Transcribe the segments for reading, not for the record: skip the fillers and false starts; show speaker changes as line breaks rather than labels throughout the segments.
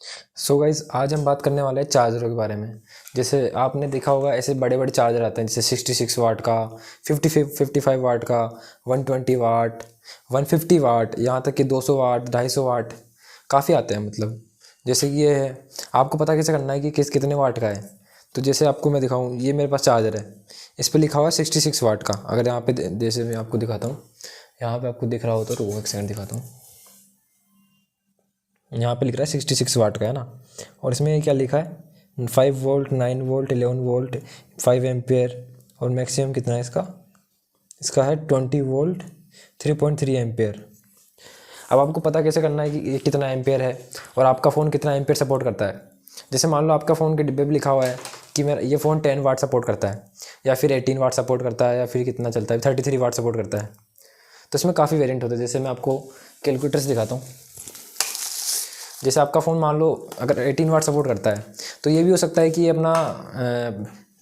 So guys आज हम बात करने वाले हैं चार्जरों के बारे में। जैसे आपने देखा होगा ऐसे बड़े बड़े चार्जर आते हैं, जैसे 66 वाट का, 55 वाट का, 120 वाट, 150 वाट, यहाँ तक कि 200 वाट, 250 वाट, काफ़ी आते हैं। मतलब जैसे कि ये है, आपको पता कैसे करना है कि कितने वाट का है। तो जैसे आपको मैं दिखाऊँ, ये मेरे पास चार्जर है, इस पर लिखा हुआ है 66 वाट का। अगर यहाँ पे जैसे मैं आपको दिखाता हूँ, यहाँ पे आपको दिख रहा हो तो रुको एक सेकंड दिखाता हूँ। यहाँ पे लिख रहा है 66 वाट का है ना, और इसमें क्या लिखा है 5 वोल्ट, 9 वोल्ट, 11 वोल्ट, 5 एम्पेयर, और मैक्सिमम कितना है इसका, इसका है 20 वोल्ट, 3.3 एम्पेयर। अब आपको पता कैसे करना है कि ये कितना एम्पेयर है और आपका फ़ोन कितना एम्पेयर सपोर्ट करता है। जैसे मान लो आपका फ़ोन के डिब्बे पे लिखा हुआ है कि मेरा ये फ़ोन 10 वाट सपोर्ट करता है, या फिर 18 वाट सपोर्ट करता है, या फिर कितना चलता है 33 वाट सपोर्ट करता है। तो इसमें काफ़ी वेरिएंट होते हैं। जैसे मैं आपको कैलकुलेटर से दिखाता हूँ। जैसे आपका फ़ोन मान लो अगर 18 वाट सपोर्ट करता है, तो ये भी हो सकता है कि ये अपना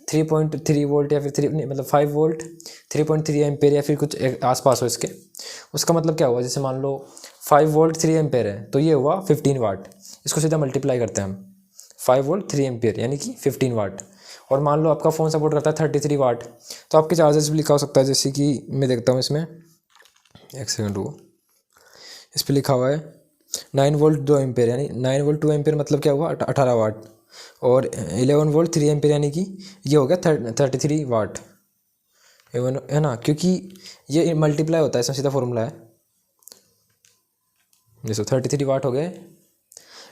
3.3 वोल्ट, या फिर मतलब 5 वोल्ट, 3.3 एम्पेयर, या फिर कुछ आसपास हो इसके। उसका मतलब क्या हुआ, जैसे मान लो 5 वोल्ट 3 एम्पेयर है, तो ये हुआ 15 वाट। इसको सीधा मल्टीप्लाई करते हैं हम, 5 वोल्ट 3 एम्पेयर यानी कि 15 वाट। और मान लो आपका फ़ोन सपोर्ट करता है 33 वाट, तो आपके चार्जर्स भी लिखा हो सकता है। जैसे कि मैं देखता हूँ इसमें, एक सेकंड रुको, इस पर लिखा हुआ है 9 वोल्ट 2 एम्पेयर, यानी 9 वोल्ट 2 एम्पेयर मतलब क्या हुआ 18 वाट, और 11 वोल्ट 3 एम्पेयर यानी कि ये हो गया 33 वाट। एवन है ना, क्योंकि ये मल्टीप्लाई होता है, इसमें सीधा फॉर्मूला है। जैसे 33 वाट हो गए।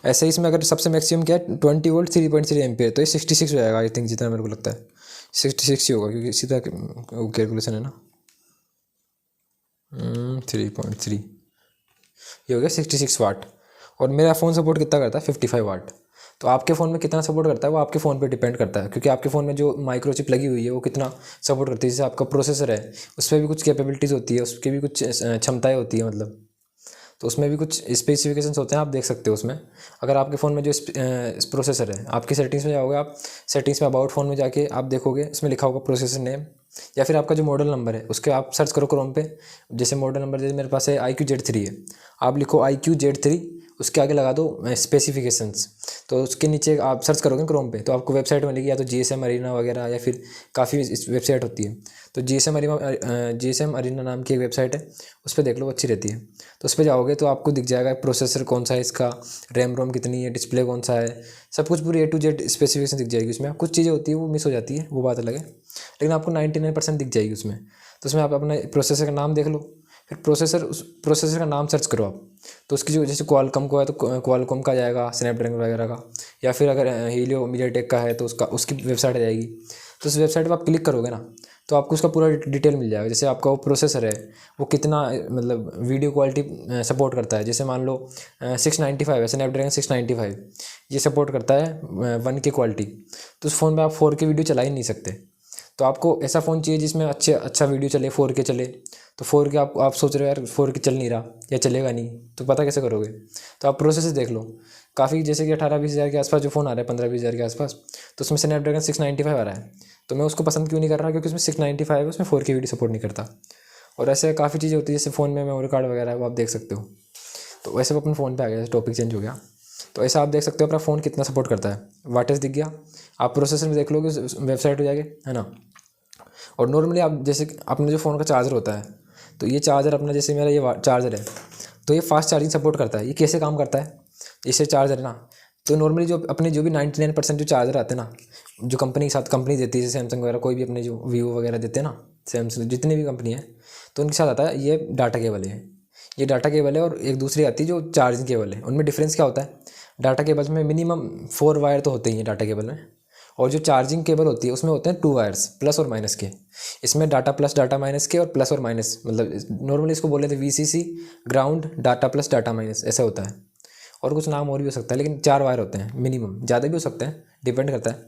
ऐसे ही इसमें अगर सबसे मैक्सिमम क्या है 20 वोल्ट 3.3 एम्पेयर, तो ये 66 हो जाएगा आई थिंक, जितना मेरे को लगता है 66 ही होगा, क्योंकि सीधा कैलकुलेशन है ना। 3.3, ये हो गया 66 वाट। और मेरा फ़ोन सपोर्ट कितना करता है 55 वाट। तो आपके फ़ोन में कितना सपोर्ट करता है वो आपके फ़ोन पे डिपेंड करता है, क्योंकि आपके फ़ोन में जो माइक्रोचिप लगी हुई है वो कितना सपोर्ट करती है। जैसे आपका प्रोसेसर है, उस पर भी कुछ कैपेबिलिटीज़ होती है, उसकी भी कुछ क्षमताएँ होती है मतलब। तो उसमें भी कुछ स्पेसिफिकेशंस होते हैं, आप देख सकते हो उसमें। अगर आपके फ़ोन में जो प्रोसेसर है, आपकी सेटिंग्स में जाओगे आप, सेटिंग्स में अबाउट फ़ोन में जाके आप देखोगे, उसमें लिखा होगा प्रोसेसर नेम, या फिर आपका जो मॉडल नंबर है उसके आप सर्च करो क्रोम पे। जैसे मॉडल नंबर जैसे मेरे पास है IQ Z3 है, आप लिखो IQ Z3, उसके आगे लगा दो स्पेसिफिकेशंस। तो उसके नीचे आप सर्च करोगे क्रोम पे, तो आपको वेबसाइट मिलेगी, या तो GSM अरीना वगैरह, या फिर काफ़ी वेबसाइट होती है। तो GSM अरीना नाम की एक वेबसाइट है, उस पर देख लो, अच्छी रहती है। तो उस पर जाओगे तो आपको दिख जाएगा प्रोसेसर कौन सा है इसका, रैम रोम कितनी है, डिस्प्ले कौन सा है, सब कुछ पूरी A to Z स्पेसिफिकेशन दिख जाएगी उसमें। कुछ चीज़ें होती है वो मिस हो जाती है, वो बात अलग है, लेकिन आपको 99% दिख जाएगी उसमें। तो उसमें आप अपना प्रोसेसर का नाम देख लो, फिर उस प्रोसेसर का नाम सर्च करो आप। तो उसकी जो जैसे क्वालकॉम का है तो क्वालकॉम का जाएगा, स्नैपड्रैगन वगैरह का, या फिर अगर हीलियो मीडियाटेक का है तो उसकी वेबसाइट आ जाएगी। तो उस वेबसाइट पर आप क्लिक करोगे ना, तो आपको उसका पूरा डिटेल मिल जाएगा। जैसे आपका वो प्रोसेसर है वो कितना मतलब वीडियो क्वालिटी सपोर्ट करता है। जैसे मान लो 695 है, स्नैपड्रैगन 695 ये सपोर्ट करता है 1K क्वालिटी। तो उस फ़ोन में आप 4K वीडियो चला ही नहीं सकते। तो आपको ऐसा फ़ोन चाहिए जिसमें अच्छा वीडियो चले, 4K चले। तो 4K आप सोच रहे हो यार 4K चल नहीं रहा या चलेगा नहीं, तो पता कैसे करोगे। तो आप प्रोसेसर देख लो, काफ़ी जैसे कि 18-20 हज़ार के आसपास जो फ़ोन आ रहा है, 15-20 हज़ार के आसपास, तो उसमें स्नैपड्रैगन 695 आ रहा है। तो मैं उसको पसंद क्यों नहीं कर रहा, क्योंकि उसमें 695 है, उसमें 4K वीडियो सपोर्ट नहीं करता। और ऐसे काफ़ी चीज़ें होती है, जैसे फ़ोन में मेमोरी कार्ड वगैरह है, वो आप देख सकते हो। तो वैसे वो अपने फ़ोन पे आ गया, टॉपिक चेंज हो गया। तो ऐसा आप देख सकते हो अपना फ़ोन कितना सपोर्ट करता है। वाटेज दिख गया, आप प्रोसेसर में देख लोगे, वेबसाइट हो जाएगी, है ना। और नॉर्मली आप जैसे अपने जो फ़ोन का चार्जर होता है, तो ये चार्जर अपना, जैसे मेरा ये चार्जर है, तो ये फास्ट चार्जिंग सपोर्ट करता है। ये कैसे काम करता है, इससे चार्जर है ना, तो नॉर्मली जो भी 99% जो चार्जर आते हैं ना, जो कंपनी के साथ कंपनी देती है, जैसे सैमसंग वगैरह, कोई भी अपने जो वीवो वगैरह देते हैं ना, सैमसंग जितनी भी कंपनी है, तो उनके साथ आता है ये डाटा केबल है। ये डाटा केबल है, और एक दूसरी आती है जो चार्जिंग केबल है। उनमें डिफरेंस क्या होता है, डाटा केबल्स में मिनिमम 4 वायर तो होते ही हैं डाटा केबल में, और जो चार्जिंग केबल होती है उसमें होते हैं 2 वायर्स, प्लस और माइनस के। इसमें डाटा प्लस डाटा माइनस के, और प्लस और माइनस, मतलब नॉर्मली इसको बोले थे VCC, ground, data plus data minus, ऐसा होता है। और कुछ नाम और भी हो सकता है, लेकिन 4 वायर होते हैं मिनिमम, ज़्यादा भी हो सकते हैं, डिपेंड करता है।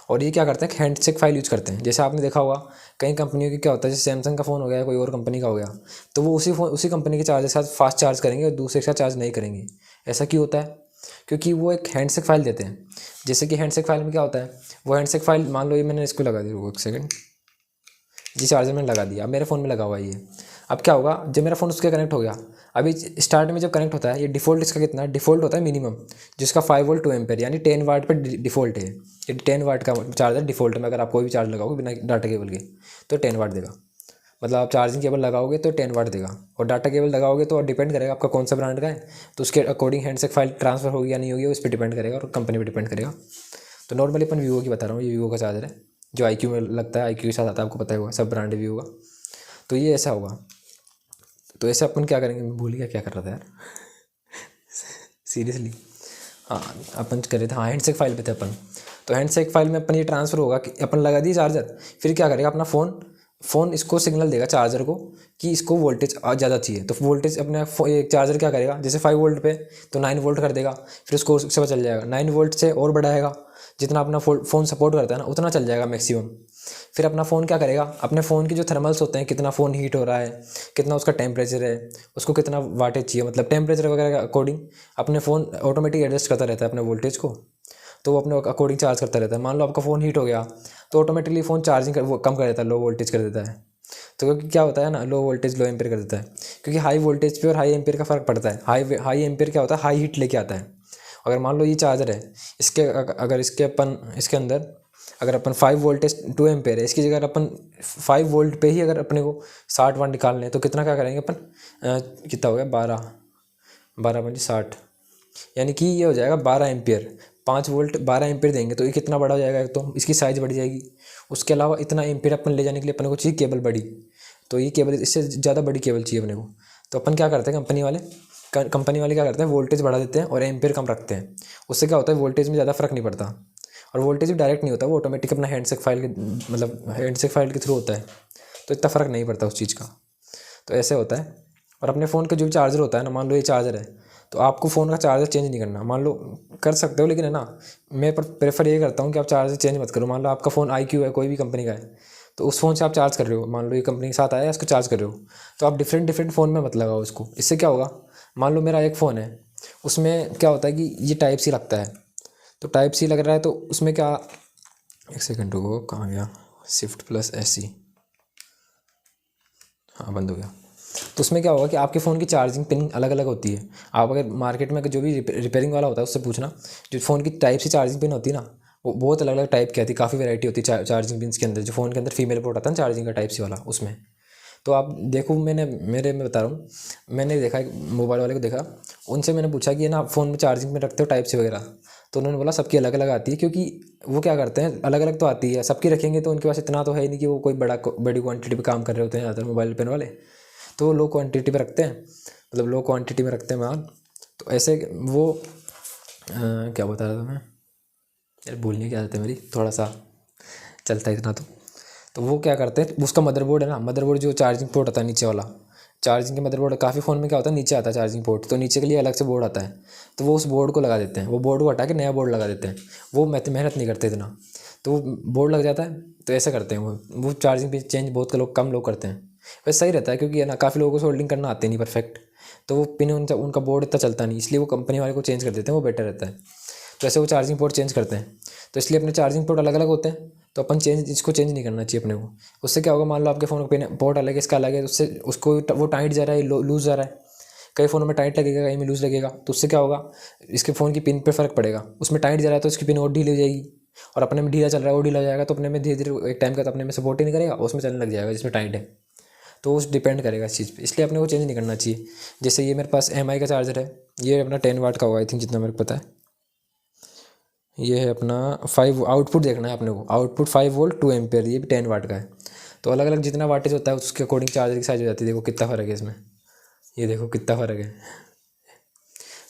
और ये क्या करते हैं, हैंडशेक फाइल यूज़ करते हैं। जैसे आपने देखा होगा कई कंपनियों की क्या होता है, जैसे सैमसंग का फ़ोन हो गया, कोई और कंपनी का हो गया, तो वो उसी कंपनी के चार्जर के साथ फास्ट चार्ज करेंगे और दूसरे के साथ चार्ज नहीं करेंगे। ऐसा क्यों होता है, क्योंकि वो एक हैंडशेक फाइल देते हैं। जैसे कि हैंडशेक फाइल में क्या होता है, वो हैंडशेक फाइल, मान लो ये मैंने इसको लगा दी, रुको एक सेकंड, जी चार्जर मैंने लगा दिया, अब मेरे फ़ोन में लगा हुआ है ये। अब क्या होगा, जब मेरा फ़ोन उसके कनेक्ट हो गया, अभी स्टार्ट में जब कनेक्ट होता है, ये डिफ़ॉल्ट इसका कितना है, डिफ़ॉल्ट होता है मिनिमम, जिसका 5 वोल्ट 2 एम्पेयर यानी 10 वाट पर डिफ़ॉल्ट है। ये 10 वाट का चार्जर डिफ़ॉल्ट में, अगर आप कोई भी चार्ज लगाओगे बिना डाटा केबल के तो 10 वाट देगा। मतलब आप चार्जिंग केबल लगाओगे तो 10 वाट देगा, और डाटा केबल लगाओगे तो डिपेंड करेगा आपका कौन सा ब्रांड का है, तो उसके अकॉर्डिंग हैंडसेक फाइल ट्रांसफ़र होगी या नहीं होगी, उस पर डिपेंड करेगा और कंपनी पर डिपेंड करेगा। तो नॉर्मली अपन वीवो की बता रहा हूँ, ये वीवो का चार्जर है जो IQ में लगता है, IQ के साथ आता है, आपको पता ही होगा, सब ब्रांड है वीवो का। तो ये ऐसा होगा। तो ऐसे अपन क्या करेंगे, मैं भूल गया क्या कर रहा था यार सीरियसली। हाँ, अपन कर रहे थे, हाँ हैंडसेक फाइल पे थे अपन। तो हैंडसेक फाइल में अपन ये ट्रांसफ़र होगा कि अपन लगा दिए चार्जर, फिर क्या करेगा अपना फ़ोन इसको सिग्नल देगा चार्जर को कि इसको वोल्टेज ज़्यादा चाहिए। तो वोल्टेज अपने चार्जर क्या करेगा, जैसे 5 वोल्ट पे तो 9 वोल्ट कर देगा, फिर उसको उससे चल जाएगा 9 वोल्ट से और बढ़ाएगा, जितना अपना फ़ोन सपोर्ट करता है ना उतना चल जाएगा मैक्सिमम। फिर अपना फ़ोन क्या करेगा, अपने फ़ोन के जो थर्मल्स होते हैं, कितना फ़ोन हीट हो रहा है, कितना उसका टेम्परेचर है, उसको कितना वाटेज चाहिए, मतलब टेम्परेचर वगैरह के अकॉर्डिंग अपने फ़ोन ऑटोमेटिक एडजस्ट करता रहता है अपने वोल्टेज को। तो वो अपने अकॉर्डिंग चार्ज करता रहता है। मान लो आपका फ़ोन हीट हो गया तो ऑटोमेटिकली फ़ोन चार्जिंग वो कम कर देता है, लो वोल्टेज कर देता है। तो क्योंकि क्या होता है ना, लो वोल्टेज लो एम्पेयर कर देता है, क्योंकि हाई वोल्टेज पे और हाई एम्पेयर का फ़र्क पड़ता है। हाई एम्पेयर क्या होता है, हाई हीट लेके आता है। अगर मान लो ये चार्जर है, इसके अगर इसके अंदर अगर अपन 5 वोल्टेज 2 एम्पेयर है, इसकी जगह अपन 5 वोल्ट पे ही अगर अपने को 60 वाट निकालने हैं तो कितना क्या करेंगे अपन, कितना हो गया 12 5 60, यानी कि ये हो जाएगा 12 एम्पियर। 5 वोल्ट 12 एम्पियर देंगे तो ये कितना बड़ा हो जाएगा, एक तो इसकी साइज़ बढ़ जाएगी, उसके अलावा इतना एम्पियर अपन ले जाने के लिए अपने को चाहिए केबल बड़ी, तो ये केबल इससे ज़्यादा बड़ी केबल चाहिए अपने को। तो अपन क्या करते हैं, कंपनी वाले क्या करते हैं, वोल्टेज बढ़ा देते हैं और एम्पियर कम रखते हैं। उससे क्या होता है, वोल्टेज में ज़्यादा फ़र्क नहीं पड़ता, और वोल्टेज भी डायरेक्ट नहीं होता, वो ऑटोमेटिक अपना हैंडसेक फाइल के थ्रू होता है, तो इतना फ़र्क नहीं पड़ता उस चीज़ का। तो ऐसे होता है। और अपने फ़ोन का जो भी चार्जर होता है ना, मान लो ये चार्जर है तो आपको फ़ोन का चार्जर चेंज नहीं करना, मान लो कर सकते हो लेकिन है ना, मैं प्रेफर ये करता हूँ कि आप चार्जर चेंज मत करो। मान लो आपका फ़ोन IQ है, कोई भी कंपनी का है, तो उस फ़ोन से आप चार्ज कर रहे हो, मान लो ये कंपनी के साथ आया इसको चार्ज कर रहे हो, तो आप डिफरेंट फ़ोन में मत लगाओ इसको। इससे क्या होगा, मान लो मेरा एक फ़ोन है, उसमें क्या होता है कि ये टाइप सी लगता है, तो टाइप सी लग रहा है तो उसमें क्या, एक सेकंड रुको, कहाँ गया, Shift+SC, हाँ बंद हो गया। तो उसमें क्या होगा कि आपके फ़ोन की चार्जिंग पिन अलग अलग होती है। आप अगर मार्केट में जो भी रिपेयरिंग वाला होता है उससे पूछना, जो फ़ोन की टाइप सी चार्जिंग पिन होती है ना, वो बहुत अलग अलग टाइप की आती है, काफ़ी वैरायटी होती है चार्जिंग पिन्स के अंदर। जो फ़ोन के अंदर फीमेल पोर्ट आता है ना चार्जिंग का टाइप सी वाला, उसमें तो आप देखो, मैं बता रहा हूँ, मैंने देखा मोबाइल वाले को देखा, उनसे मैंने पूछा कि ये ना फ़ोन में चार्जिंग में रखते हो टाइप सी वगैरह, तो उन्होंने बोला सबकी अलग अलग आती है, क्योंकि वो क्या करते हैं, अलग अलग तो आती है, सबकी रखेंगे तो उनके पास इतना तो है नहीं कि वो कोई बड़ी क्वांटिटी पे काम कर रहे होते हैं ज़्यादातर मोबाइल पेन वाले, तो वो लो क्वांटिटी पे रखते हैं, मतलब लो क्वांटिटी में रखते हैं माल। तो ऐसे वो क्या बता रहा था मैं यार, भूलने की आदत है मेरी, थोड़ा सा चलता है इतना तो वो क्या करते हैं, उसका मदरबोर्ड है ना, मदरबोर्ड जो चार्जिंग पोर्ट होता है नीचे वाला, चार्जिंग के मदरबोर्ड काफ़ी फ़ोन में क्या होता है, नीचे आता है चार्जिंग पोर्ट, तो नीचे के लिए अलग से बोर्ड आता है, तो वो उस बोर्ड को लगा देते हैं, वो बोर्ड को हटा के नया बोर्ड लगा देते हैं। वो मेहनत नहीं करते इतना, तो वो बोर्ड लग जाता है, तो ऐसा करते हैं वो चार्जिंग पे चेंज बहुत कम लोग करते हैं। वैसे सही रहता है, क्योंकि है ना काफ़ी लोगों को सोल्डिंग करना आते नहीं परफेक्ट, तो वो पिन उनका बोर्ड इतना चलता नहीं, इसलिए वो कंपनी वाले को चेंज कर देते हैं, वो बेटर रहता है। तो ऐसे वो चार्जिंग पोर्ट चेंज करते हैं, तो इसलिए अपने चार्जिंग पोर्ट अलग अलग होते हैं, तो अपन इसको चेंज नहीं करना चाहिए अपने को। उससे क्या होगा, मान लो आपके फ़ोन का पिन पोर्ट अलग है, इसका अलग है, उससे उसको वो टाइट जा रहा है, लूज़ जा रहा है, कई फ़ोनों में टाइट लगेगा, कहीं में लूज़ लगेगा, तो उससे क्या होगा, इसके फ़ोन की पिन पे फ़र्क पड़ेगा। उसमें टाइट जा रहा है तो इसकी पिन और ढीली हो जाएगी, और अपने में ढीला चल रहा है वो ढीला हो जाएगा, तो अपने में धीरे धीरे एक टाइम का तो अपने में सपोर्ट ही नहीं करेगा, उसमें चलने लग जाएगा जिसमें टाइट है। तो उस डिपेंड करेगा इस चीज़ पे, इसलिए अपने को चेंज नहीं करना चाहिए। जैसे ये मेरे पास MI का चार्जर है, ये अपना 10 वाट का होगा आई थिंक, जितना मेरे को पता है। ये है अपना 5, आउटपुट देखना है अपने को, आउटपुट 5 वोल्ट 2 एम्पेयर, ये भी 10 वाट का है। तो अलग अलग जितना वाटेज होता है उसके अकॉर्डिंग चार्जर की साइज हो जाती है। देखो कितना फ़र्क है इसमें, ये देखो कितना फ़र्क है।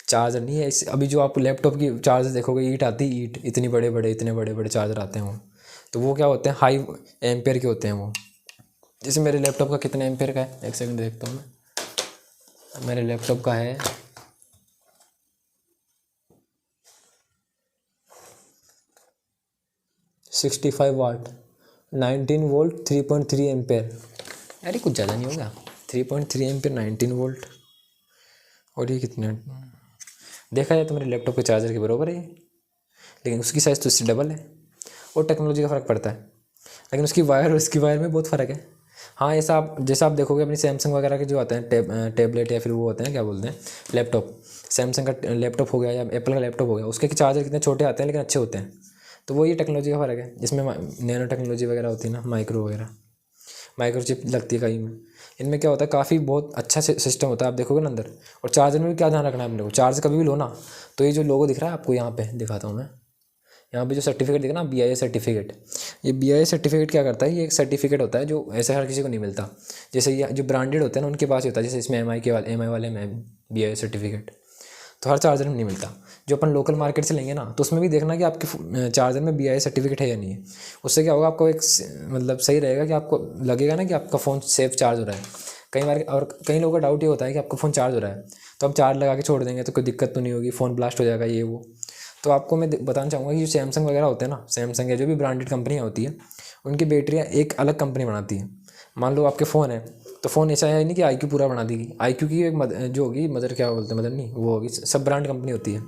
चार्जर नहीं है इस, अभी जो आप लैपटॉप की चार्जर देखोगे, ईट आती है, ईट इतने बड़े बड़े चार्जर आते हैं वो, तो वो क्या होते हैं, हाई एम्पेयर के होते हैं वो। जैसे मेरे लैपटॉप का कितने एम्पेयर का है, एक सेकंड देखता हूँ मैं, मेरे लैपटॉप का है 65 वाट, 19 वोल्ट 3.3 एम्पेयर। अरे कुछ ज़्यादा नहीं होगा, 3.3 एम्पेयर 19 वोल्ट, और ये कितने, देखा जाए तो मेरे लैपटॉप के चार्जर के बराबर है ये, लेकिन उसकी साइज़ तो इससे डबल है। और टेक्नोलॉजी का फ़र्क पड़ता है, लेकिन उसकी वायर और इसकी वायर में बहुत फ़र्क है। हाँ, ऐसा आप जैसा आप देखोगे अपनी सैमसंग वगैरह के जो आते हैं टैबलेट या फिर वो होते हैं क्या बोलते हैं लैपटॉप, सैमसंग का लैपटॉप हो गया या एप्पल का लैपटॉप हो गया, उसके चार्जर कितने छोटे आते हैं लेकिन अच्छे होते हैं। तो वो ये टेक्नोलॉजी का फ़र्क है, इसमें नैनो टेक्नोलॉजी वगैरह होती है ना, माइक्रो वगैरह, माइक्रोचिप लगती है कहीं में। इनमें क्या होता है, काफ़ी बहुत अच्छा सिस्टम होता है, आप देखोगे ना अंदर। और चार्जर में भी क्या ध्यान रखना है अपने को, चार्ज कभी भी लो ना तो ये जो लोगो दिख रहा है आपको, यहाँ पे दिखाता हूँ मैं, यहाँ पे जो सर्टिफिकेट दिखा ना BIS सर्टिफिकेट, ये BIS सर्टिफिकेट क्या करता है, ये एक सर्टिफिकेट होता है जो ऐसे हर किसी को नहीं मिलता। जैसे ये जो ब्रांडेड होते हैं ना उनके पास ही होता है, जैसे इसमें MI वाले में BIS सर्टिफिकेट, तो हर चार्जर में नहीं मिलता। जो अपन लोकल मार्केट से लेंगे ना तो उसमें भी देखना कि आपके चार्जर में BIS सर्टिफिकेट है या नहीं है। उससे क्या होगा, आपको एक मतलब सही रहेगा कि आपको लगेगा ना कि आपका फ़ोन सेफ चार्ज हो रहा है। कई बार और कई लोगों का डाउट ये होता है कि आपका फ़ोन चार्ज हो रहा है तो आप चार्ज लगा के छोड़ देंगे तो कोई दिक्कत तो नहीं होगी, फ़ोन ब्लास्ट हो जाएगा ये वो। तो आपको मैं बताना चाहूँगा कि जो सैमसंग वगैरह होते हैं ना, सैमसंग या जो भी ब्रांडेड कंपनियाँ होती है उनकी बैटरियाँ एक अलग कंपनी बनाती है। मान लो आपके फ़ोन है तो फ़ोन ऐसा है नहीं कि IQ पूरा बना देगी, IQ की एक जो होगी मदर, क्या बोलते हैं मदर नहीं, वो होगी सब ब्रांड कंपनी होती है।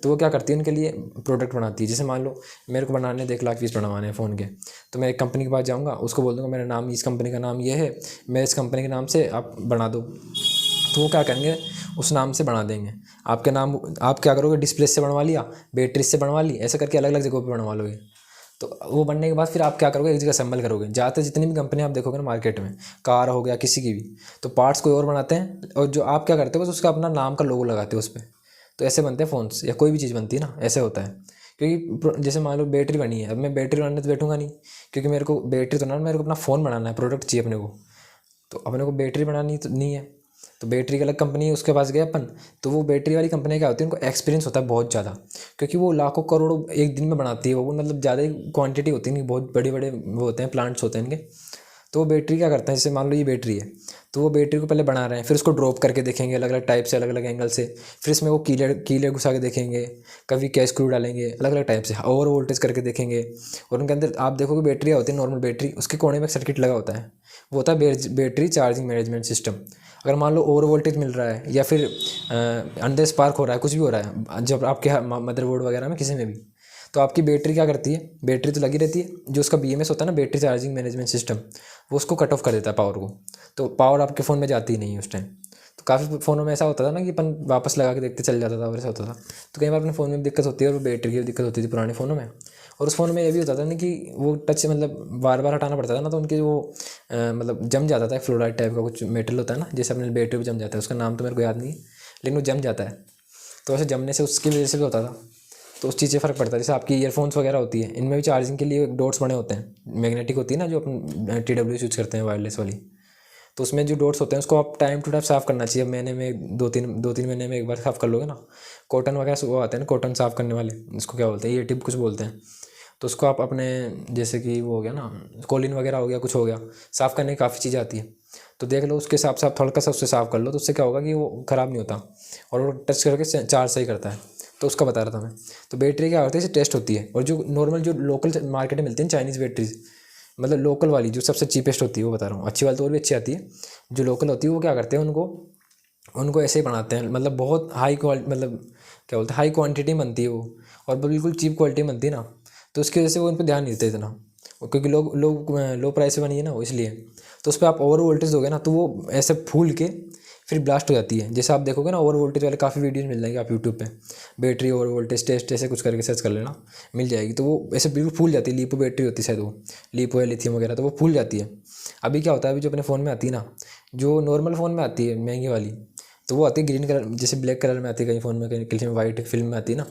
तो वो क्या करती है उनके लिए प्रोडक्ट बनाती है। जैसे मान लो मेरे को बनाने 1,00,000 पीस बनवाने हैं फ़ोन के, तो मैं एक कंपनी के पास जाऊँगा, उसको बोल दूँगा मेरा नाम, इस कंपनी का नाम ये है, मैं इस कंपनी के नाम से आप बना दो। तो वो क्या करेंगे, उस नाम से बना देंगे आपके नाम। आप क्या करोगे, डिस्प्ले से बनवा लिया, बैटरी से बनवा ली, ऐसे करके अलग अलग जगहों पे बनवा लोगे। तो वो बनने के बाद फिर आप क्या करोगे, एक जगह असेंबल करोगे। ज़्यादातर जितनी भी कंपनी आप देखोगे ना मार्केट में, कार हो गया किसी की भी, तो पार्ट्स कोई और बनाते हैं और जो आप क्या करते हो बस उसका अपना नाम का लोगो लगाते हो उस पर। तो ऐसे बनते हैं फ़ोन्स या कोई भी चीज़ बनती है ना, ऐसे होता है। क्योंकि जैसे मान लो बैटरी बनी है, अब मैं बैटरी बनाने तो बैठूंगा नहीं, क्योंकि मेरे को बैटरी तो ना, मेरे को अपना फ़ोन बनाना है, प्रोडक्ट चाहिए अपने को। तो अपने को बैटरी बनानी तो नहीं है, तो बैटरी की अलग कंपनी है, उसके पास गए अपन। तो वो बैटरी वाली कंपनी क्या होती है, उनको एक्सपीरियंस होता है बहुत ज़्यादा, क्योंकि वो लाखों करोड़ों एक दिन में बनाती है वो, मतलब ज़्यादा ही क्वांटिटी होती है, नहीं बहुत बड़े बड़े वो होते हैं, प्लांट्स होते हैं इनके। तो वो बैटरी क्या करते हैं, जैसे मान लो ये बैटरी है, तो वो बैटरी को पहले बना रहे हैं, फिर उसको ड्रॉप करके देखेंगे अलग अलग टाइप से, अलग अलग एंगल से। फिर इसमें वो कीले घुसा के देखेंगे, कभी क्या स्क्रू डालेंगे अलग अलग टाइप से, ओवर वोल्टेज करके देखेंगे। और उनके अंदर आप देखोगे बैटरी होती है नॉर्मल बैटरी, उसके कोने में एक सर्किट लगा होता है, वो होता है बैटरी चार्जिंग मैनेजमेंट सिस्टम। अगर मान लो ओवर वोल्टेज मिल रहा है या फिर अंडर स्पार्क हो रहा है, कुछ भी हो रहा है जब आपके मदरबोर्ड वगैरह में किसी में भी, तो आपकी बैटरी क्या करती है, बैटरी तो लगी रहती है, जो उसका BMS होता है ना, बैटरी चार्जिंग मैनेजमेंट सिस्टम, वो उसको कट ऑफ कर देता है पावर को। तो पावर आपके फ़ोन में जाती ही नहीं है उस टाइम। तो काफ़ी फ़ोनों में ऐसा होता था ना कि अपन वापस लगा के देखते चल जाता था और ऐसा होता था। तो कई बार अपने फ़ोन में दिक्कत होती है और बैटरी की दिक्कत होती थी पुराने फ़ोनों में। और उस फ़ोन में ये भी होता था ना कि वो टच मतलब बार बार हटाना पड़ता था ना, तो उनके वो मतलब जम जाता था, फ्लोराइड टाइप का कुछ मेटल होता है ना, जैसे अपने बैटरी पर जम जाता है, उसका नाम तो मेरे को याद नहीं है, लेकिन वो जम जाता है। तो ऐसे जमने से उसकी वजह से भी होता था, तो उस चीज़ से फ़र्क पड़ता है। जैसे आपकी ईयरफोन्स वगैरह होती है, इनमें भी चार्जिंग के लिए डॉट्स बने होते हैं, मैग्नेटिक होती है ना जो अपन TW यूज़ करते हैं वायरलेस वाली। तो उसमें जो डॉट्स होते हैं उसको आप टाइम टू टाइम साफ़ करना चाहिए। महीने में दो तीन महीने में एक बार साफ़ कर लोगे ना। कॉटन वगैरह से वो आते हैं ना, कॉटन साफ़ करने वाले, इसको क्या बोलते हैं, ये टिप कुछ बोलते हैं। तो उसको आप अपने, जैसे कि वो हो गया ना, कॉलिन वगैरह हो गया, कुछ हो गया, साफ़ करने की काफ़ी चीज़ें आती है। तो देख लो उसके हिसाब से आप थोड़ा सा उससे साफ़ कर लो, तो उससे क्या होगा कि वो ख़राब नहीं होता और वो टच करके चार्ज सही करता है। तो उसका बता रहा था मैं। तो बैटरी क्या होती है, इसे टेस्ट होती है। और जो नॉर्मल जो लोकल मार्केट में मिलती है चाइनीज़ बैटरीज, मतलब लोकल वाली जो सबसे चीपेस्ट होती है वो बता रहा हूँ, अच्छी वाली तो और भी अच्छी आती है। जो लोकल होती है वो क्या करते हैं, उनको उनको ऐसे ही बनाते हैं, मतलब बहुत हाई क्वालिटी, मतलब क्या बोलते हैं, हाई क्वांटिटी में बनती है वो, और बिल्कुल चीप क्वालिटी में बनती है ना। तो उसकी वजह से वो उन पर ध्यान नहीं देते इतना, क्योंकि लोग लोग लो प्राइस से बनी है ना वो, इसलिए। तो उस पर आप ओवर वोल्टेज दोगे ना तो वो ऐसे फूल के फिर ब्लास्ट हो जाती है। जैसे आप देखोगे ना ओवर वोल्टेज वाले काफ़ी वीडियोज़ मिल जाएंगे आप यूट्यूब पे, बैटरी ओवर वोल्टेज टेस्ट ऐसे कुछ करके सर्च कर लेना, मिल जाएगी। तो वो ऐसे बिल्कुल फूल जाती है, लिपो बैटरी होती है शायद वो, लिपो या लिथियम वगैरह, तो वो फूल जाती है। अभी क्या होता है, अभी जो अपने फ़ोन में आती है ना, जो नॉर्मल फ़ोन में आती है महंगी वाली, तो वो आती है ग्रीन कलर, जैसे ब्लैक कलर में आती है कहीं फ़ोन में, कहीं किसी में वाइट फिल्म में आती है ना।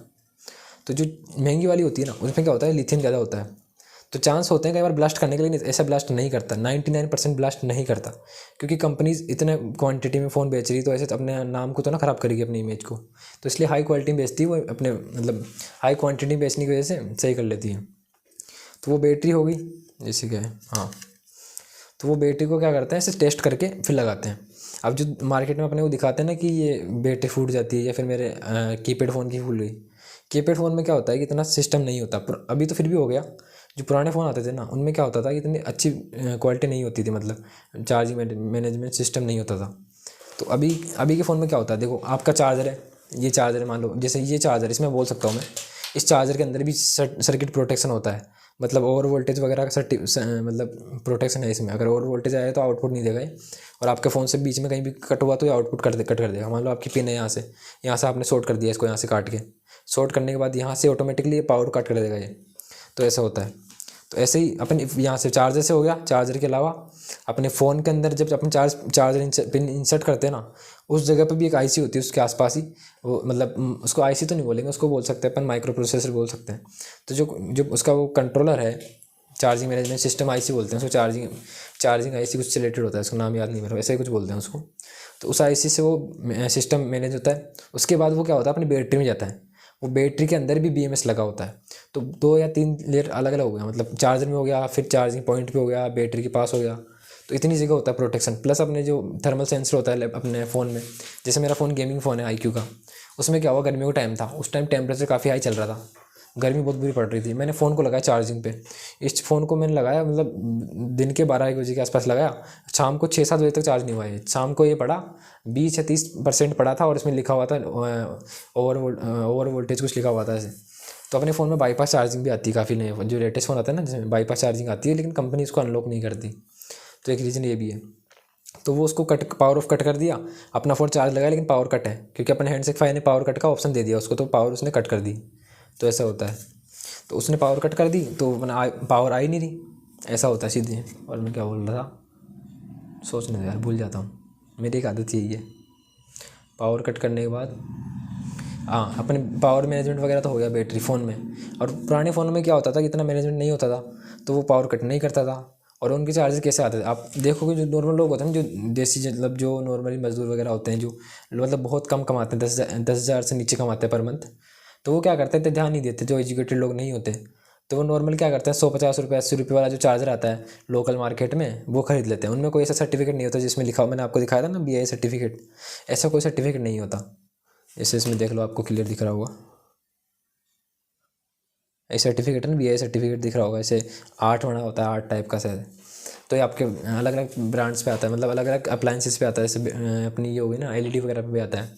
तो जो महंगी वाली होती है ना उसमें क्या होता है, लिथियम ज़्यादा होता है। तो चांस होते हैं कई बार ब्लास्ट करने के लिए, ऐसा ब्लास्ट नहीं करता, 99% ब्लास्ट नहीं करता, क्योंकि कंपनीज इतने क्वांटिटी में फ़ोन बेच रही, तो ऐसे तो अपने नाम को तो ना ख़राब करेगी, अपनी इमेज को। तो इसलिए हाई क्वालिटी में बेचती है वो, अपने मतलब हाई क्वांटिटी में बेचने की वजह से सही कर लेती है। तो वो बैटरी हो गई, जैसे क्या है, हाँ। तो वो बैटरी को क्या करते हैं, इसे टेस्ट करके फिर लगाते हैं। अब जो मार्केट में अपने को दिखाते हैं ना कि ये बैटरी फूट जाती है, या फिर मेरे कीपैड फ़ोन की फूट गई। कीपैड फ़ोन में क्या होता है कि इतना सिस्टम नहीं होता, अभी तो फिर भी हो गया। जो पुराने फ़ोन आते थे ना उनमें क्या होता था कि इतनी अच्छी क्वालिटी नहीं होती थी, मतलब चार्जिंग मैनेजमेंट सिस्टम नहीं होता था। तो अभी अभी के फ़ोन में क्या होता है, देखो आपका चार्जर है, ये चार्जर है मान लो, जैसे ये चार्जर, इसमें बोल सकता हूँ मैं, इस चार्जर के अंदर भी सर्किट प्रोटेक्शन होता है। मतलब ओवर वोल्टेज वगैरह का मतलब प्रोटेक्शन है इसमें। अगर ओवर वोल्टेज आए तो आउटपुट नहीं देगा ये, और आपके फ़ोन से बीच में कहीं भी कट हुआ तो ये आउटपुट कट कर देगा। मान लो आपकी पिन है यहाँ से आपने शॉर्ट कर दिया इसको, यहाँ से काट के शॉर्ट करने के बाद यहाँ से ऑटोमेटिकली ये पावर कट कर देगा ये। तो ऐसा होता है। तो ऐसे ही अपने यहाँ से चार्जर से हो गया। चार्जर के अलावा अपने फ़ोन के अंदर जब अपन चार्जर पिन इंसर्ट करते हैं ना, उस जगह पे भी एक आईसी होती है उसके आसपास ही। वो मतलब उसको आईसी तो नहीं बोलेंगे, उसको बोल सकते हैं अपन माइक्रो प्रोसेसर बोल सकते हैं। तो जो जो उसका वो कंट्रोलर है, चार्जिंग मैनेजमेंट सिस्टम आईसी बोलते हैं उसको। चार्जिंग आईसी कुछ रिलेटेड होता है, उसका नाम याद नहीं मेरे को, ऐसे ही कुछ बोलते हैं उसको। तो उस आईसी से वो सिस्टम मैनेज होता है। उसके बाद वो क्या होता है अपनी बैटरी में जाता है। वो बैटरी के अंदर भी बीएमएस लगा होता है। तो 2 या 3 लेयर अलग अलग हो गया, मतलब चार्जर में हो गया, फिर चार्जिंग पॉइंट पे हो गया, बैटरी के पास हो गया। तो इतनी जगह होता है प्रोटेक्शन। प्लस अपने जो थर्मल सेंसर होता है अपने फ़ोन में, जैसे मेरा फ़ोन गेमिंग फ़ोन है आईक्यू का, उसमें क्या हुआ गर्मियों का टाइम था, उस टाइम टेम्परेचर काफ़ी हाई चल रहा था, गर्मी बहुत बुरी पड़ रही थी। मैंने फ़ोन को लगाया चार्जिंग पे। इस फ़ोन को मैंने लगाया मतलब दिन के 12-1 बजे के आसपास लगाया। शाम को 6-7 बजे तक चार्ज नहीं हुआ है। शाम को ये पड़ा 20 या 30% पड़ा था, और इसमें लिखा हुआ था ओवर वोल्टेज कुछ लिखा हुआ था ऐसे। तो अपने फ़ोन में बाईपास चार्जिंग भी आती है काफ़ी नए जो लेटेस्ट फ़ोन आता है ना, जिसमें बाईपास चार्जिंग आती है, लेकिन कंपनी इसको अनलॉक नहीं करती। तो एक रीज़न ये भी है। तो वो उसको पावर ऑफ कट कर दिया, अपना फ़ोन चार्ज लगाया, लेकिन पावर कट है क्योंकि अपने हैंडसेट फाई ने पावर कट का ऑप्शन दे दिया उसको, तो पावर उसने कट कर दी। तो ऐसा होता है। तो उसने पावर कट कर दी तो मैंने पावर आई नहीं रही, ऐसा होता है सीधे। और मैं क्या बोल रहा था, सोचने दो यार, भूल जाता हूँ, मेरी एक आदत यही है। पावर कट करने के बाद हाँ, अपने पावर मैनेजमेंट वगैरह तो हो गया बैटरी फ़ोन में। और पुराने फ़ोन में क्या होता था कि इतना मैनेजमेंट नहीं होता था, तो वो पावर कट नहीं करता था। और उनके चार्जर कैसे आते थे आप देखोगे, जो नॉर्मल लोग होते हैं जो देसी, मतलब जो नॉर्मली मजदूर वगैरह होते हैं, जो मतलब बहुत कम कमाते हैं, 10,000 से नीचे कमाते हैं पर मंथ, तो वो क्या करते थे, ध्यान नहीं देते, जो एजुकेटेड लोग नहीं होते। तो वो नॉर्मल क्या करते हैं, 150 रुपये 80 रुपये वाला जो चार्जर आता है लोकल मार्केट में, वो खरीद लेते हैं। उनमें कोई ऐसा सर्टिफिकेट नहीं होता जिसमें लिखा हो, मैंने आपको दिखाया था ना BI सर्टिफिकेट, ऐसा कोई सर्टिफिकेट नहीं होता। जैसे इसमें देख लो, आपको क्लियर दिख रहा होगा, ये सर्टिफिकेट है ना, BI सर्टिफिकेट दिख रहा होगा, ऐसे 8 बना होता है, 8 टाइप का शायद। तो ये आपके अलग अलग ब्रांड्स पे आता है, मतलब अलग अलग अप्लाइंसेस पे आता है, जैसे अपनी ये होगी ना LED वगैरह पे भी आता है,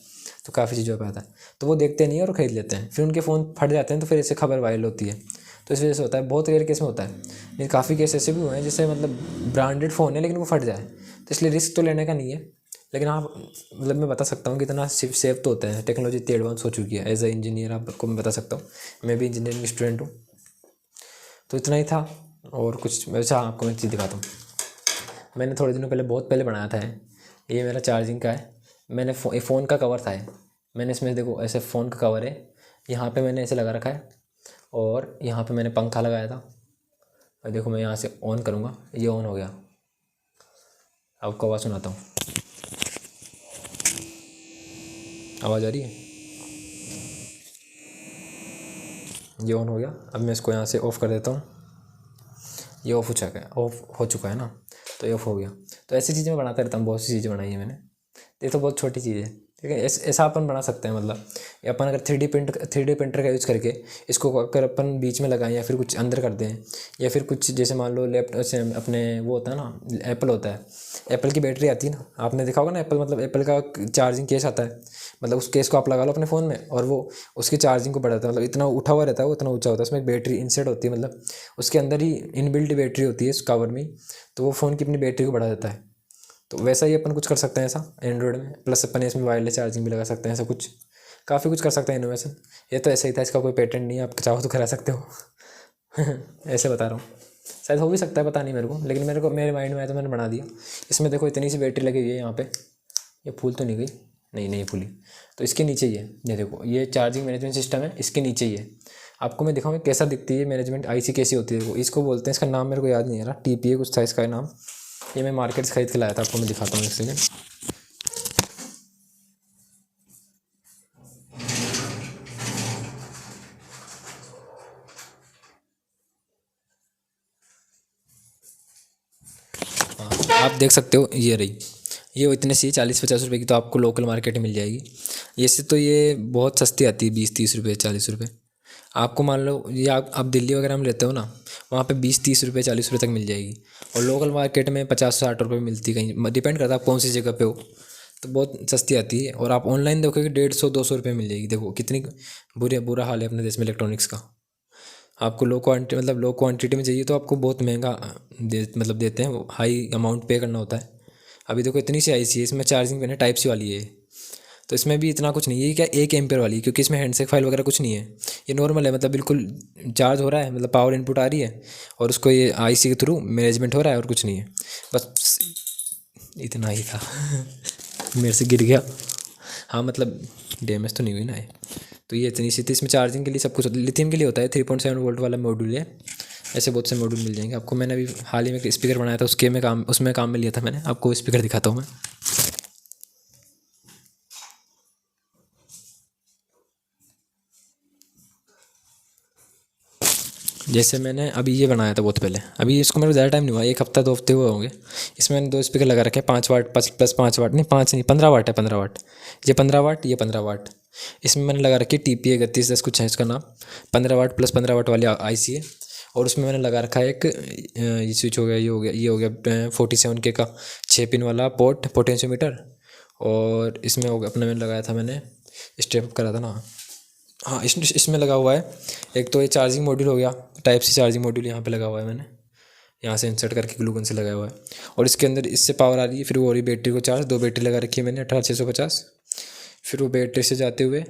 तो काफ़ी चीज़ों पे आता है। तो वो देखते नहीं है और ख़रीद लेते हैं, फिर उनके फ़ोन फट जाते हैं, तो फिर ऐसे खबर वायरल होती है। तो इस वजह से होता है, बहुत रेयर केस में होता है, लेकिन काफ़ी केस ऐसे भी हुए हैं जिससे मतलब ब्रांडेड फ़ोन है लेकिन वो फट जाए। तो इसलिए रिस्क तो लेने का नहीं है, लेकिन आप मतलब मैं बता सकता हूँ कि इतना सेफ तो होता है। टेक्नोलॉजी इतनी एडवांस हो चुकी है, एज अ इंजीनियर आपको मैं बता सकता हूँ, मैं भी इंजीनियरिंग स्टूडेंट हूँ। तो इतना ही था। और कुछ वैसे हाँ, आपको मैं चीज़ दिखाता हूँ। मैंने थोड़े दिनों पहले, बहुत पहले बनाया था ये मेरा चार्जिंग का है। मैंने फ़ोन का कवर था ये, मैंने इसमें देखो ऐसे फ़ोन का कवर है, यहाँ पे मैंने ऐसे लगा रखा है, और यहाँ पे मैंने पंखा लगाया था। और देखो मैं यहाँ से ऑन करूँगा, ये ऑन हो गया। आपको आवाज़ सुनाता हूँ, आवाज़ आ रही है, ये ऑन हो गया। अब मैं इसको यहाँ से ऑफ़ कर देता हूँ, ये ऑफ़ हो चुका है ना, तो ये ऑफ़ हो गया। तो ऐसी चीज़ें मैं बनाता रहता हूँ, बहुत सी चीज़ें बनाई है मैंने। ये तो बहुत छोटी चीज़ है, ठीक है। ऐसा अपन बना सकते हैं, मतलब अपन अगर 3D प्रिंटर का यूज़ करके इसको अगर अपन बीच में लगाएं, या फिर कुछ अंदर कर दें, या फिर कुछ जैसे मान लो लैपटॉप से अपने वो होता है ना, एप्पल होता है, एप्पल की बैटरी आती है ना, आपने देखा होगा ना, एप्पल मतलब एप्पल का चार्जिंग केस आता है, मतलब उस केस को आप लगा लो अपने फ़ोन में, और वो उसकी चार्जिंग को बढ़ाता है, मतलब इतना उठा हुआ रहता है वो, इतना ऊँचा होता है, उसमें एक बैटरी इंसर्ट होती है, मतलब उसके अंदर ही इनबिल्ट बैटरी होती है इस कवर में, तो वो फ़ोन की अपनी बैटरी को बढ़ा देता है। तो वैसा ही अपन कुछ कर सकते हैं ऐसा एंड्रॉयड में, प्लस अपन इसमें वायरलेस चार्जिंग भी लगा सकते हैं, ऐसा कुछ काफ़ी कुछ कर सकते हैं इनोवेशन। ये तो ऐसा ही था, इसका कोई पेटेंट नहीं है, आप चाहो तो करा सकते हो। ऐसे बता रहा हूँ, शायद हो भी सकता है, पता नहीं मेरे को, लेकिन मेरे माइंड में आया तो मैंने बना दिया। इसमें देखो इतनी सी बैटरी लगी हुई है यहाँ पे, ये फूल तो नहीं गई, नहीं फूली, तो इसके नीचे ही है, ये देखो ये चार्जिंग मैनेजमेंट सिस्टम है, इसके नीचे ही है। आपको मैं दिखाऊँ कैसा दिखती है मैनेजमेंट आईसी, कैसी होती है वो, इसको बोलते हैं, इसका नाम मेरे को याद नहीं आ रहा, TPA कुछ था इसका नाम। ये मैं मार्केट से खरीद के लाया था, आपको मैं दिखाता हूँ एक सेकेंड। हाँ, आप देख सकते हो, ये रही, ये इतने सी 40-50 रुपये की, तो आपको लोकल मार्केट में मिल जाएगी। ये से तो ये बहुत सस्ती आती है, 20-30 रुपये 40 रुपये। आपको मान लो ये आप दिल्ली वगैरह में लेते हो ना, वहाँ पे 20-30 रुपये 40 रुपये तक मिल जाएगी, और लोकल मार्केट में 50-60 रुपये मिलती, कहीं डिपेंड करता है आप कौन सी जगह पे हो, तो बहुत सस्ती आती है। और आप ऑनलाइन देखोगे 150-200 रुपये मिल जाएगी। देखो कितनी बुरा हाल है अपने देश में इलेक्ट्रॉनिक्स का। आपको लो क्वांटिटी मतलब लो क्वांटिटी में चाहिए तो आपको बहुत महंगा देते हैं, हाई अमाउंट पे करना होता है। अभी देखो इतनी सी आई सी है, इसमें चार्जिंग पिन है टाइप सी वाली है, तो इसमें भी इतना कुछ नहीं है। ये क्या 1 एम्पियर वाली है, क्योंकि इसमें हैंडसेक फाइल वगैरह कुछ नहीं है। ये नॉर्मल है, मतलब बिल्कुल चार्ज हो रहा है, मतलब पावर इनपुट आ रही है और उसको ये आईसी के थ्रू मैनेजमेंट हो रहा है और कुछ नहीं है, बस इतना ही था। मेरे से गिर गया। हाँ मतलब डैमेज तो नहीं हुई ना ये। तो ये इतनी सी थी, इसमें चार्जिंग के लिए सब कुछ लिथियम के लिए होता है। 3.7 वोल्ट वाला मॉड्यूल है। ऐसे बहुत से मॉड्यूल मिल जाएंगे आपको। मैंने अभी हाल ही में स्पीकर बनाया था, उसमें काम में लिया था मैंने। आपको स्पीकर दिखाता हूँ मैं। जैसे मैंने अभी ये बनाया था बहुत पहले, अभी इसको मेरे को ज़्यादा टाइम नहीं हुआ, 1 हफ्ता 2 हफ्ते हुए होंगे। इसमें मैंने 2 स्पीकर लगा रखे हैं, 5 वाट प्लस 5 वाट, नहीं 5 नहीं 15 वाट है, 15 वाट। ये 15 वाट, ये 15 वाट। इसमें मैंने लगा रखी है TPA 3210 कुछ है इसका नाम। 15 वाट प्लस 15 वाट वाली IC है। और उसमें मैंने लगा रखा है एक ये स्विच हो गया, ये हो गया 47K का 6 पिन वाला पोटेंशियोमीटर। और इसमें हो गया अपना, मैंने लगाया था, मैंने स्टेप करा था ना। हाँ इसमें लगा हुआ है एक तो ये चार्जिंग मॉड्यूल हो गया, टाइप सी चार्जिंग मॉड्यूल यहाँ पे लगा हुआ है मैंने, यहाँ से इंसर्ट करके ग्लू गन से लगाया हुआ है। और इसके अंदर इससे पावर आ रही है, फिर वो हो रही बैटरी को चार्ज। 2 बैटरी लगा रखी है मैंने 18650। फिर वो बैटरी से जाते हुए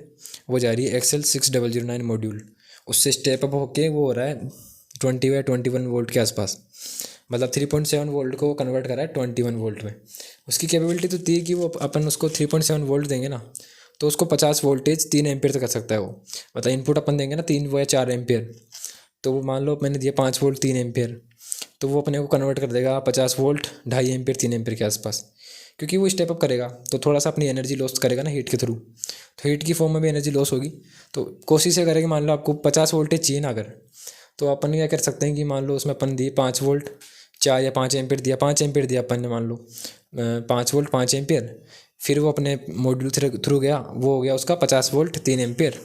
वो जा रही है XL6009 मॉड्यूल। उससे स्टेप अप होके वो हो रहा है 20 या 21 वोल्ट के आसपास। मतलब 3.7 वोल्ट को कन्वर्ट करा है 21 वोल्ट में। उसकी कैपेबिलिटी तो थी कि वो अपन उसको 3.7 वोल्ट देंगे ना, तो उसको 50 वोल्टेज 3 एम्पियर तक कर सकता है वो। मतलब इनपुट अपन देंगे ना 3 या 4 एम्पियर, तो वो मान लो मैंने दिया 5 वोल्ट 3 एम्पियर, तो वो अपने को कन्वर्ट कर देगा 50 वोल्ट 2.5 एम्पियर 3 एम्पियर के आसपास। क्योंकि वो स्टेप अप करेगा तो थोड़ा सा अपनी एनर्जी लॉस करेगा ना हीट के थ्रू, तो हीट की फॉर्म में भी एनर्जी लॉस होगी। तो कोशिश ये करेगी, मान लो आपको 50 वोल्टेज चाहिए ना अगर, तो अपन क्या कर सकते हैं कि मान लो उसमें अपन दिए 5 वोल्ट 4 या 5 एम्पियर दिया, 5 एम्पियर दिया अपन ने मान लो 5 वोल्ट 5 एम्पियर। फिर वो अपने मॉड्यूल थ्रू गया, वो हो गया उसका 50 वोल्ट 3 एम्पियर,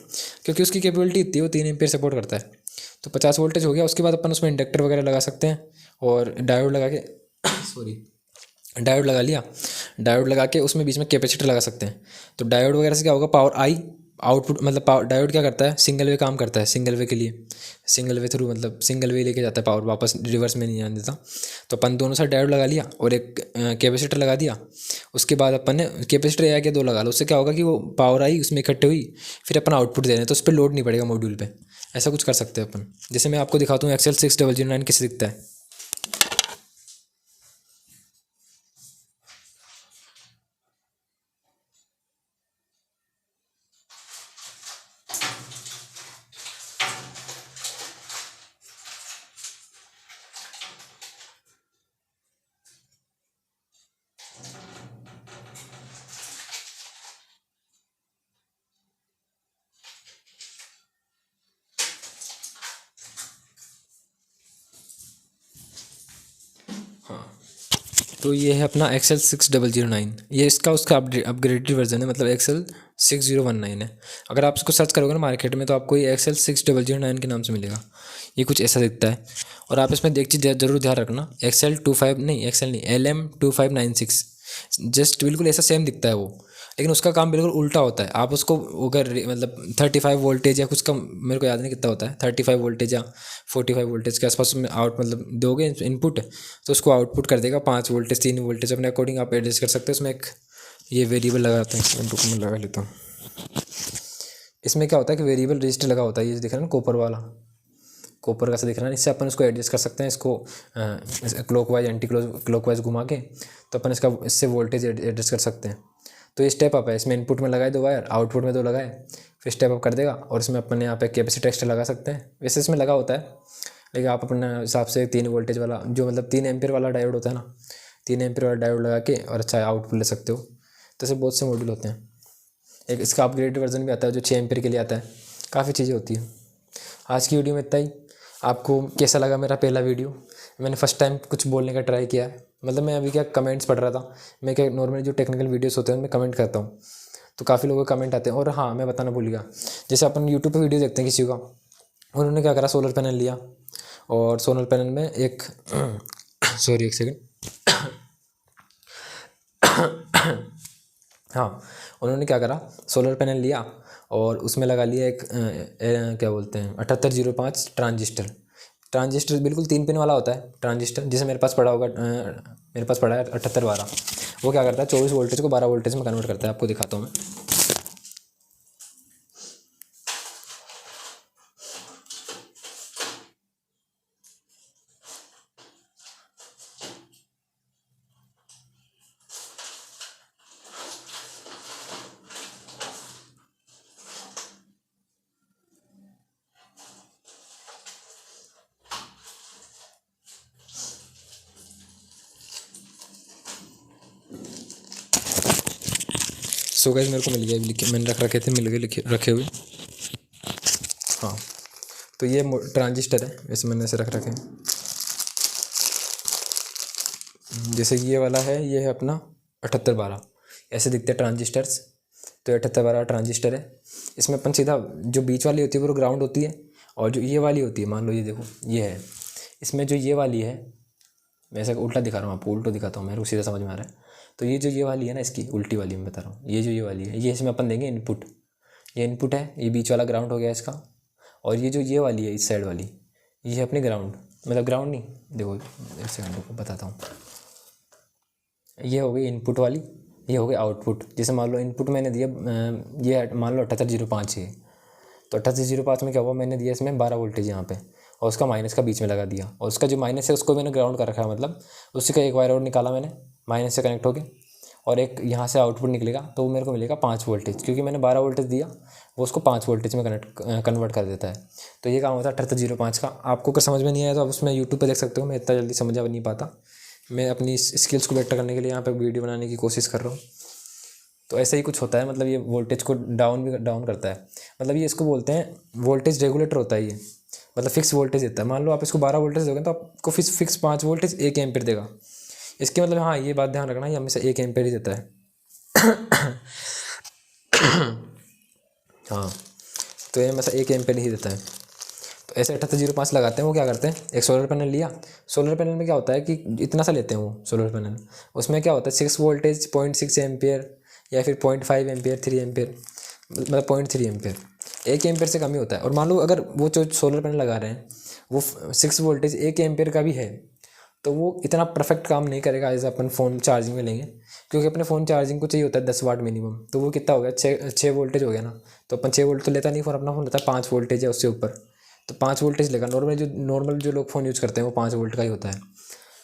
क्योंकि उसकी कैपेबिलिटी इतनी है, वो 3 एम्पियर सपोर्ट करता है। तो 50 वोल्टेज हो गया। उसके बाद अपन उसमें इंडक्टर वगैरह लगा सकते हैं और डायोड लगा के सॉरी डायोड लगा लिया। डायोड लगा के उसमें बीच में कैपेसिटर लगा सकते हैं। तो डायोड वगैरह से क्या होगा, पावर आई आउटपुट, मतलब पावर डायोड क्या करता है, सिंगल वे काम करता है। सिंगल वे के लिए सिंगल वे थ्रू मतलब सिंगल वे लेके जाता है पावर, वापस रिवर्स में नहीं आने देता। तो अपन दोनों साइड डायोड लगा लिया और एक कैपेसिटर लगा दिया। उसके बाद अपन ने कैपेसिटर या के 2 लगा लो, उससे क्या होगा कि वो पावर आई उसमें इकट्ठे हुई, फिर अपन आउटपुट दे रहे हैं तो उस पर लोड नहीं पड़ेगा मॉड्यूल पे। ऐसा कुछ कर सकते हैं अपन। जैसे मैं आपको दिखाता हूँ XL6009 कैसे दिखता है। तो ये है अपना XL6009। ये इसका उसका अपग्रेडेड वर्जन है, मतलब XL6019 है। अगर आप इसको सर्च करोगे ना मार्केट में, तो आपको ये XL6009 के नाम से मिलेगा। ये कुछ ऐसा दिखता है। और आप इसमें एक चीज़ जरूर ध्यान रखना, XL25 नहीं, XL नहीं, LM2596 जस्ट बिल्कुल ऐसा सेम दिखता है वो, लेकिन उसका काम बिल्कुल उल्टा होता है। आप उसको अगर मतलब 35 वोल्टेज या कुछ कम, मेरे को याद नहीं कितना होता है, 35 वोल्टेज या 45 वोल्टेज के आसपास में आउट मतलब दोगे इनपुट, तो उसको आउटपुट कर देगा 5 वोल्टेज 3 वोल्टेज। अपने अकॉर्डिंग आप एडजस्ट कर सकते हैं। उसमें एक ये वेरिएबल लगाते हैं, इनपुट में लगा लेता हूँ। इसमें क्या होता है कि वेरिएबल रजिस्टर लगा होता है, ये दिख रहा है ना कॉपर वाला, कॉपर का सा दिख रहा है। इससे अपन इसको एडजस्ट कर सकते हैं, इसको क्लॉकवाइज एंटी क्लॉकवाइज घुमा के, तो अपन इसका इससे वोल्टेज एडजस्ट कर सकते हैं। तो ये स्टेप अप है। इसमें इनपुट में लगाए 2 वायर, आउटपुट में 2 लगाए, फिर स्टेप अप कर देगा। और इसमें अपन यहाँ पे कैपेसिटर एक्स्ट्रा लगा सकते हैं, वैसे इसमें लगा होता है, लेकिन आप अपने हिसाब से 3 वोल्टेज वाला जो मतलब 3 एम्पियर वाला डायोड होता है ना, 3 एम्पियर वाला डायोड लगा के और अच्छा आउटपुट ले सकते हो। तो ऐसे बहुत से मॉड्यूल होते हैं। एक इसका अपग्रेडेड वर्जन भी आता है जो 6 एम्पियर के लिए आता है। काफ़ी चीज़ें होती हैं। आज की वीडियो में इतना ही। आपको कैसा लगा मेरा पहला वीडियो? मैंने फर्स्ट टाइम कुछ बोलने का ट्राई किया है, मतलब मैं अभी क्या कमेंट्स पढ़ रहा था। मैं क्या नॉर्मली जो टेक्निकल वीडियोस होते हैं उनमें कमेंट करता हूँ, तो काफ़ी लोगों के कमेंट आते हैं। और हाँ, मैं बताना भूल गया, जैसे अपन यूट्यूब पे वीडियो देखते हैं किसी का, उन्होंने क्या करा, सोलर पैनल लिया और सोलर पैनल में एक सॉरी एक सेकेंड हाँ, उन्होंने क्या करा, सोलर पैनल लिया और उसमें लगा लिया एक क्या बोलते हैं 7805 ट्रांजिस्टर। ट्रांजिस्टर बिल्कुल 3 पिन वाला होता है ट्रांजिस्टर, जिसे मेरे पास पड़ा होगा, मेरे पास पड़ा है 7812। वो क्या करता है 24 वोल्टेज को 12 वोल्टेज में कन्वर्ट करता है। आपको दिखाता हूँ मैं। सो गाइस मेरे को मिल गया, लिखे मैंने रख रखे थे, मिल गए लिखे रखे हुए। हाँ, तो ये ट्रांजिस्टर है, वैसे मैंने ऐसे रख रखे हैं। जैसे ये वाला है, ये है अपना 7812, ऐसे दिखते हैं ट्रांजिस्टर्स। तो 7812 ट्रांजिस्टर है। इसमें अपन सीधा जो बीच वाली होती है वो ग्राउंड होती है, और जो ये वाली होती है, मान लो ये देखो ये है, इसमें जो ये वाली है, मैं ऐसा उल्टा दिखा रहा हूँ आपको, उल्टो दिखाता हूँ, मेरे को सीधा समझ में आ रहा है। तो ये जो ये वाली है ना, इसकी उल्टी वाली मैं बता रहा हूँ, ये जो ये वाली है, ये इसमें अपन देंगे इनपुट। ये इनपुट है, ये बीच वाला ग्राउंड हो गया इसका। और ये जो ये वाली है इस साइड वाली, ये है अपनी ग्राउंड, मतलब ग्राउंड नहीं, देखो एक सेकंड को बताता हूँ। ये हो गई इनपुट वाली, ये हो गई आउटपुट। जैसे मान लो इनपुट मैंने दिया, ये मान लो 7805 है, तो 7805 में क्या हुआ, मैंने दिया इसमें 12 वोल्टेज यहाँ पे, और उसका माइनस का बीच में लगा दिया, और उसका जो माइनस है उसको मैंने ग्राउंड कर रखा है, मतलब उसी का एक वायर और निकाला मैंने माइनस से कनेक्ट होके, और एक यहाँ से आउटपुट निकलेगा, तो वो मेरे को मिलेगा 5 वोल्टेज, क्योंकि मैंने 12 वोल्टेज दिया, वो उसको 5 वोल्टेज में कन्वर्ट कर देता है। तो ये काम होता है 7805 का। आपको अगर समझ में नहीं आया तो आप उसमें यूट्यूब पर देख सकते हो, मैं इतना जल्दी समझ नहीं पाता, मैं अपनी स्किल्स को बेटर करने के लिए यहाँ पर वीडियो बनाने की कोशिश कर रहा हूँ। तो ऐसा ही कुछ होता है, मतलब ये वोल्टेज को डाउन करता है, मतलब ये इसको बोलते हैं वोल्टेज रेगुलेटर होता है ये, मतलब फिक्स वोल्टेज देता है। मान लो आप इसको 12 वोल्टेज दोगे तो आपको फिक्स 5 वोल्टेज 1 एम्पीयर देगा। इसके मतलब हाँ, ये बात ध्यान रखना, ये हमेशा 1 एम्पीयर ही देता है। हाँ, तो ये हमेशा 1 एम्पीयर ही देता है। तो ऐसे 7805 लगाते हैं। वो क्या करते हैं, एक सोलर पैनल लिया, सोलर पैनल में क्या होता है कि इतना सा लेते हैं वो सोलर पैनल, उसमें क्या होता है 6 वोल्टेज 0.6 एम्पियर, या फिर 0.5 एम्पियर, 3 एम्पियर, मतलब 0.3 एम्पियर, 1 एम्पियर से कम ही होता है। और मान लो अगर वो जो सोलर पैनल लगा रहे हैं वो 6 वोल्टेज 1 एम्पियर का भी है, तो वो इतना परफेक्ट काम नहीं करेगा जैसे अपन फ़ोन चार्जिंग में लेंगे, क्योंकि अपने फ़ोन चार्जिंग को चाहिए होता है 10 वाट मिनिमम। तो वो कितना हो गया, 6 वोल्टेज हो गया ना। तो अपन 6 वोल्ट तो लेता नहीं फ़ोन, अपना फ़ोन लेता है 5 वोल्टेज है उससे ऊपर, तो 5 वोल्टेज लेगा। नॉर्मल जो लोग फ़ोन यूज़ करते हैं वो 5 वोल्ट का ही होता है।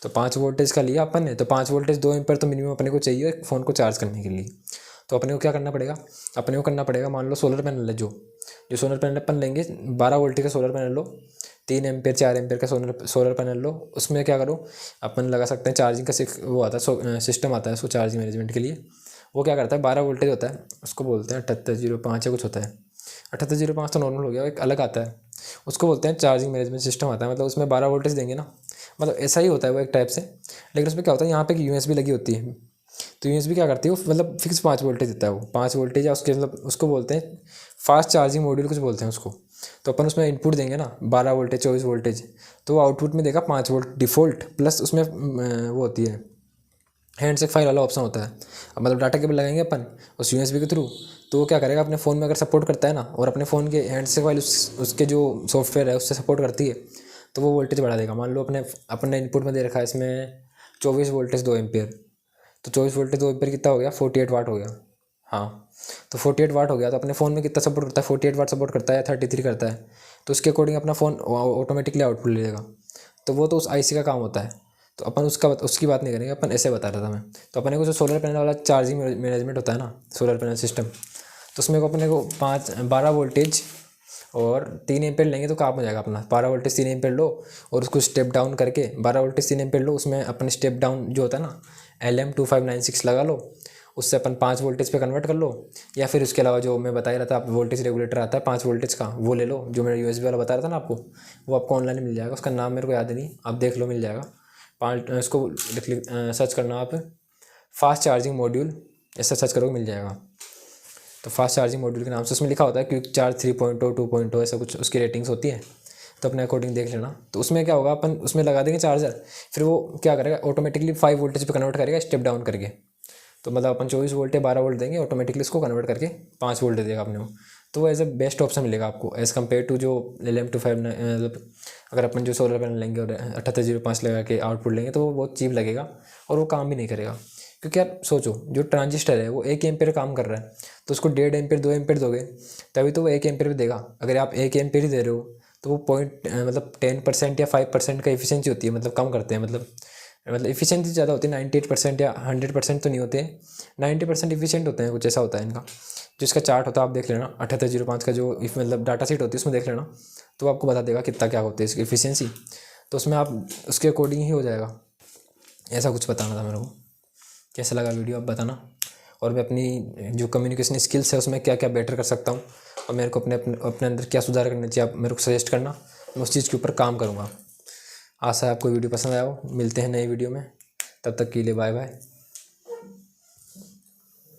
तो 5 वोल्टेज का लिया अपन ने, तो 5 वोल्टेज 2 एम्पियर तो मिनिमम अपने को चाहिए फ़ोन को चार्ज करने के लिए। तो अपने को क्या करना पड़ेगा, अपने को करना पड़ेगा, मान लो सोलर पैनल है, जो सोलर पैनल अपन लेंगे 12 वोल्ट का सोलर पैनल लो, 3 एम्पियर 4 एम्पियर का सोलर पैनल लो। उसमें क्या करो, अपन लगा सकते हैं चार्जिंग का वो आता है, सिस्टम आता है उसको चार्जिंग मैनेजमेंट के लिए। वो क्या करता है 12 वोल्टेज होता है, उसको बोलते हैं 7805 या कुछ होता है, 7805 तो नॉर्मल हो गया, एक अलग आता है उसको बोलते हैं चार्जिंग मैनेजमेंट सिस्टम आता है। मतलब उसमें 12 वोल्टेज देंगे ना, मतलब ऐसा ही होता है वो एक टाइप से। लेकिन उसमें क्या होता है, यहाँ पे एक यूएसबी लगी होती है, तो यूएसबी क्या करती है वो, मतलब फिक्स 5 वोल्टेज देता है वो, 5 वोल्टेज, या उसके मतलब उसको बोलते हैं फास्ट चार्जिंग मॉड्यूल कुछ बोलते हैं उसको। तो अपन उसमें इनपुट देंगे ना 12 वोल्टेज 24 वोल्टेज, तो वो आउटपुट में देगा 5 वोल्ट डिफ़ॉल्ट, प्लस उसमें वो होती है हैंडशेक फाइल वाला ऑप्शन होता है। अब मतलब डाटा केबल लगाएंगे अपन उस यूएसबी के थ्रू, तो वो क्या करेगा अपने फ़ोन में अगर सपोर्ट करता है ना, और अपने फ़ोन के हैंडशेक फाइल उसके जो सॉफ्टवेयर है उससे सपोर्ट करती है, तो वो वोल्टेज बढ़ा देगा। मान लो अपने इनपुट में दे रखा है इसमें 24 वोल्टेज 2 एम्पियर, तो 24 वोल्टेज 2 एम्पियर कितना हो गया, 48 वाट हो गया। हाँ, तो 48 वाट हो गया, तो अपने फ़ोन में कितना सपोर्ट करता है, 48 वाट सपोर्ट करता है या 33 करता है, तो उसके अकॉर्डिंग अपना फ़ोन ऑटोमेटिकली आउटपुट ले लेगा। तो वो तो उस आईसी का काम होता है, तो अपन उसकी बात नहीं करेंगे, अपन ऐसे बता रहा था मैं। तो अपने को जो सोलर पैनल वाला चार्जिंग मैनेजमेंट होता है ना, सोलर पैनल सिस्टम, तो उसमें को अपने को 12 वोल्टेज और 3 एम्पियर लेंगे तो काम हो जाएगा अपना। 12 वोल्टेज 3 एम्पियर लो और उसको स्टेप डाउन करके 12 वोल्टेज 3 एम्पियर लो, उसमें अपने स्टेप डाउन जो होता है ना LM2596 लगा लो, उससे अपन 5 वोल्टेज पे कन्वर्ट कर लो। या फिर उसके अलावा जो मैं बता ही रहा था, आप वोल्टेज रेगुलेटर आता है 5 वोल्टेज का, वो ले लो, जो मेरा यूएसबी वाला बता रहा था ना आपको, वो आपको ऑनलाइन मिल जाएगा। उसका नाम मेरे को याद नहीं, आप देख लो, मिल जाएगा। इसको सर्च करना आप, फास्ट चार्जिंग मॉड्यूल, ऐसा सर्च करोगे मिल जाएगा। तो फास्ट चार्जिंग मॉड्यूल के नाम से उसमें लिखा होता है क्विक चार्ज 3.0 2.0 ऐसा कुछ उसकी रेटिंग्स होती है, तो अपने अकॉर्डिंग देख लेना। तो उसमें क्या होगा, अपन उसमें लगा देंगे चार्जर, फिर वो क्या करेगा ऑटोमेटिकली 5 वोल्टेज पे कन्वर्ट करेगा स्टेप डाउन करके। तो मतलब अपन 24 वोल्ट या 12 वोल्ट देंगे, ऑटोमेटिकली इसको कन्वर्ट करके 5 वोल्ट दे देगा अपने को। तो वो एज अ बेस्ट ऑप्शन मिलेगा आपको एज़ कम्पेयर टू जो LM25 मतलब अगर अपन जो सोलर पैनल लेंगे और 7805 लगा के आउटपुट लेंगे तो वो बहुत चीप लगेगा और वो काम भी नहीं करेगा। क्योंकि आप सोचो जो ट्रांजिस्टर है वो 1 एम्पेयर काम कर रहा है, तो उसको 1.5 एम्पेयर 2 एम्पेयर दोगे तभी तो वो 1 एम्पेयर भी देगा। अगर आप 1 एम्पेयर ही दे रहे हो तो वो मतलब 10% या 5% का इफिशियंसी होती है, मतलब कम करते हैं, मतलब इफिशियंसी ज़्यादा होती है, 98% या 100% तो नहीं होते, 90% इफिशियंट होते हैं, कुछ ऐसा होता है इनका। जो इसका चार्ट होता है आप देख लेना, 7805 का जो मतलब डाटा शीट होती है उसमें देख लेना, तो आपको बता देगा कितना क्या होती है इसकी इफिशियंसी। तो उसमें आप उसके अकॉर्डिंग ही हो जाएगा। ऐसा कुछ बताना था मेरे को। कैसा लगा वीडियो आप बताना, और मैं अपनी जो कम्युनिकेशन स्किल्स है उसमें क्या क्या बेटर कर सकता हूँ, और मेरे को अपने अपने अपने अंदर क्या सुधार करना चाहिए आप मेरे को सजेस्ट करना, मैं उस चीज़ के ऊपर काम करूँगा। आशा है आपको वीडियो पसंद आया हो। मिलते हैं नई वीडियो में, तब तक के लिए बाय बाय।